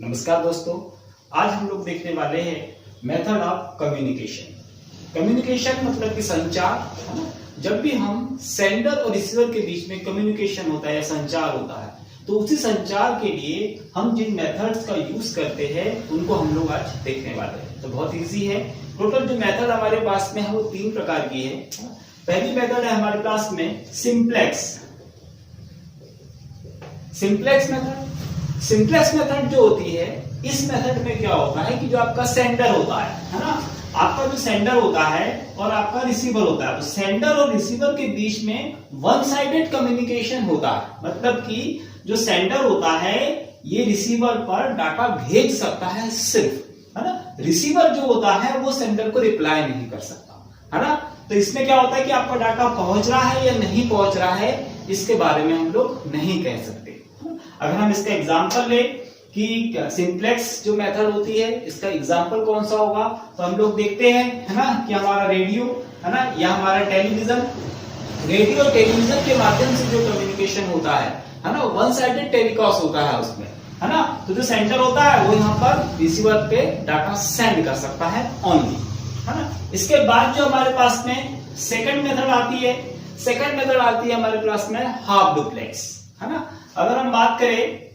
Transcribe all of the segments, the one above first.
नमस्कार दोस्तों, आज हम लोग देखने वाले हैं मेथड ऑफ कम्युनिकेशन। कम्युनिकेशन मतलब कि संचार, है ना। जब भी हम सेंडर और रिसीवर के बीच में कम्युनिकेशन होता है या संचार होता है, तो उसी संचार के लिए हम जिन मेथड्स का यूज करते हैं उनको हम लोग आज देखने वाले हैं। तो बहुत इजी है। टोटल जो मेथड हमारे पास में है वो 3 प्रकार की है। पहली मेथड है हमारे पास में सिंप्लेक्स मेथड। सिंप्लेक्स मेथड जो होती है, इस मेथड में क्या होता है कि जो आपका सेंडर होता है ना, आपका जो सेंडर होता है और आपका रिसीवर होता है, तो सेंडर और रिसीवर के बीच में वन साइडेड कम्युनिकेशन होता है। मतलब कि जो सेंडर होता है ये रिसीवर पर डाटा भेज सकता है सिर्फ, है ना। रिसीवर जो होता है वो सेंडर को रिप्लाई नहीं कर सकता, है ना। तो इसमें क्या होता है कि आपका डाटा पहुंच रहा है या नहीं पहुंच रहा है, इसके बारे में हम लोग नहीं कह सकते। अगर हम इसका एग्जांपल ले कि सिंप्लेक्स जो मेथड होती है, इसका एग्जांपल कौन सा होगा, तो हम लोग देखते हैं, है ना, कि हमारा रेडियो, है ना, या हमारा टेलीविजन। रेडियो और टेलीविजन के माध्यम से जो कम्युनिकेशन होता है ना, वन साइडेड टेलीकास्ट होता है उसमें, है ना। तो जो सेंडर होता है वो यहाँ पर रिसीवर पे डाटा सेंड कर सकता है ओनली, है ना। इसके बाद जो हमारे पास में सेकंड मेथड आती है, हमारे पास में हाफ डुप्लेक्स, है ना। अगर हम बात करें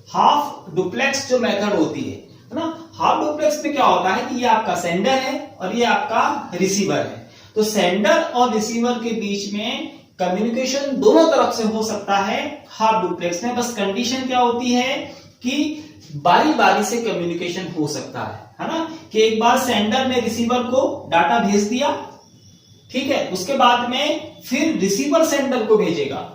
हाफ डुप्लेक्स जो मेथड होती है ना, हाफ डुप्लेक्स में क्या होता है कि ये आपका सेंडर है और ये आपका रिसीवर है। तो सेंडर और रिसीवर के बीच में कम्युनिकेशन दोनों तरफ से हो सकता है हाफ डुप्लेक्स में। बस कंडीशन क्या होती है कि बारी बारी से कम्युनिकेशन हो सकता है ना, कि एक बार सेंडर ने रिसीवर को डाटा भेज दिया, ठीक है, उसके बाद में फिर रिसीवर सेंडर को भेजेगा।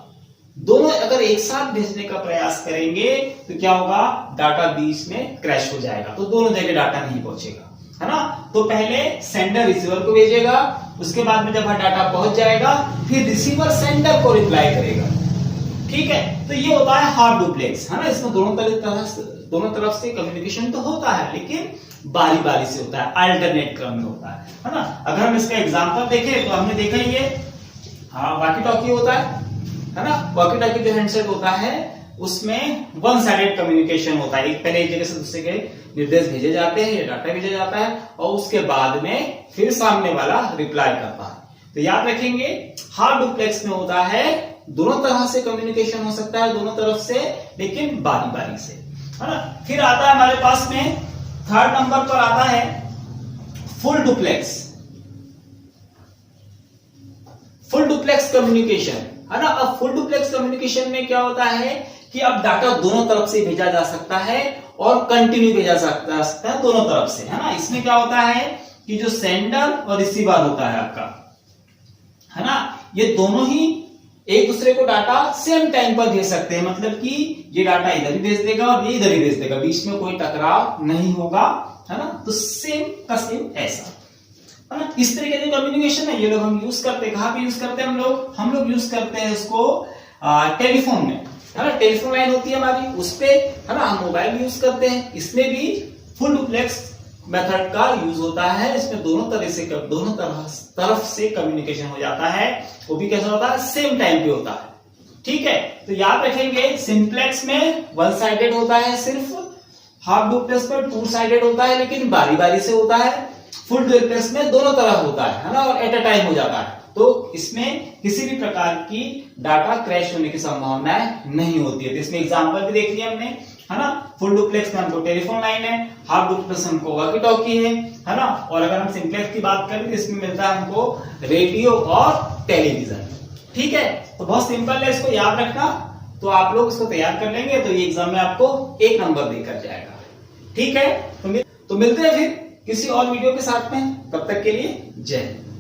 दोनों अगर एक साथ भेजने का प्रयास करेंगे तो क्या होगा, डाटा बीच में क्रैश हो जाएगा, तो दोनों जगह डाटा नहीं पहुंचेगा, है ना। तो पहले सेंडर रिसीवर को भेजेगा, उसके बाद में जब डाटा पहुंच जाएगा फिर रिसीवर सेंडर को रिप्लाई करेगा, ठीक है। तो ये होता है हाफ डुप्लेक्स, है ना। इसमें दोनों तरफ से कम्युनिकेशन तो होता है, लेकिन बारी बारी से होता है, अल्टरनेट क्रम में होता है ना। अगर हम इसका एग्जांपल देखें तो हमने देखा ही है, वॉकी टॉकी होता है ना। वॉकी टॉकी जो हैंडसेट होता है उसमें वन साइडेड कम्युनिकेशन होता है। एक पहले एक जगह से दूसरे के निर्देश भेजे जाते हैं या डाटा भेजा जाता है और उसके बाद में फिर सामने वाला रिप्लाई करता है। तो याद रखेंगे, हाफ डुप्लेक्स में होता है दोनों तरह से कम्युनिकेशन हो सकता है, दोनों तरफ से, लेकिन बारी बारी से, है ना। फिर आता है हमारे पास में थर्ड नंबर पर आता है फुल डुप्लेक्स कम्युनिकेशन, है ना। अब फुल डुप्लेक्स कम्युनिकेशन में क्या होता है कि अब डाटा दोनों तरफ से भेजा जा सकता है और कंटिन्यू भेजा जा सकता है दोनों तरफ से, है ना। इसमें क्या होता है कि जो सेंडर और रिसीवर होता है आपका, है ना, ये दोनों ही एक दूसरे को डाटा सेम टाइम पर भेज सकते हैं। मतलब कि ये डाटा इधर ही भेज देगा और ये इधर ही भेज देगा, बीच में कोई टकराव नहीं होगा, है ना। तो सेम का सेम ऐसा, है ना। इस तरीके की कम्युनिकेशन है, ये लोग हम यूज करते हैं। कहां पे यूज करते हैं हम लोग यूज करते हैं इसको टेलीफोन में, है ना। टेलीफोन लाइन होती है हमारी, उस पे, है ना, हम मोबाइल यूज करते हैं। इसमें भी फुल डुप्लेक्स मेथड का यूज होता है। इसमें दोनों तरफ से कम्युनिकेशन हो जाता है। वो भी कैसा होता है, सेम टाइम पे होता है, ठीक है। तो याद रखेंगे, सिंप्लेक्स में वन साइडेड होता है सिर्फ, हाफ डुप्लेक्स पर टू साइडेड होता है लेकिन बारी बारी से होता है, फुल डुप्लेक्स में दोनों तरफ होता है ना, और एट अ टाइम हो जाता है। तो इसमें किसी भी प्रकार की डाटा क्रैश होने की संभावना नहीं होती है। तो इसमें एग्जांपल भी देख लिया हमने, है ना। फुल डुप्लेक्स में हमको टेलीफोन लाइन है, हाफ डुप्लेक्स हमको वॉकी टॉकी है ना। और अगर हम सिंप्लेक्स की बात करें तो इसमें मिलता है हमको रेडियो और टेलीविजन, ठीक है। तो बहुत सिंपल है, इसको याद रखना। तो आप लोग इसको तैयार कर लेंगे तो ये एग्जाम में आपको 1 नंबर देकर जाएगा, ठीक है। तो मिलते हैं फिर किसी और वीडियो के साथ में, तब तक के लिए जय हिंद।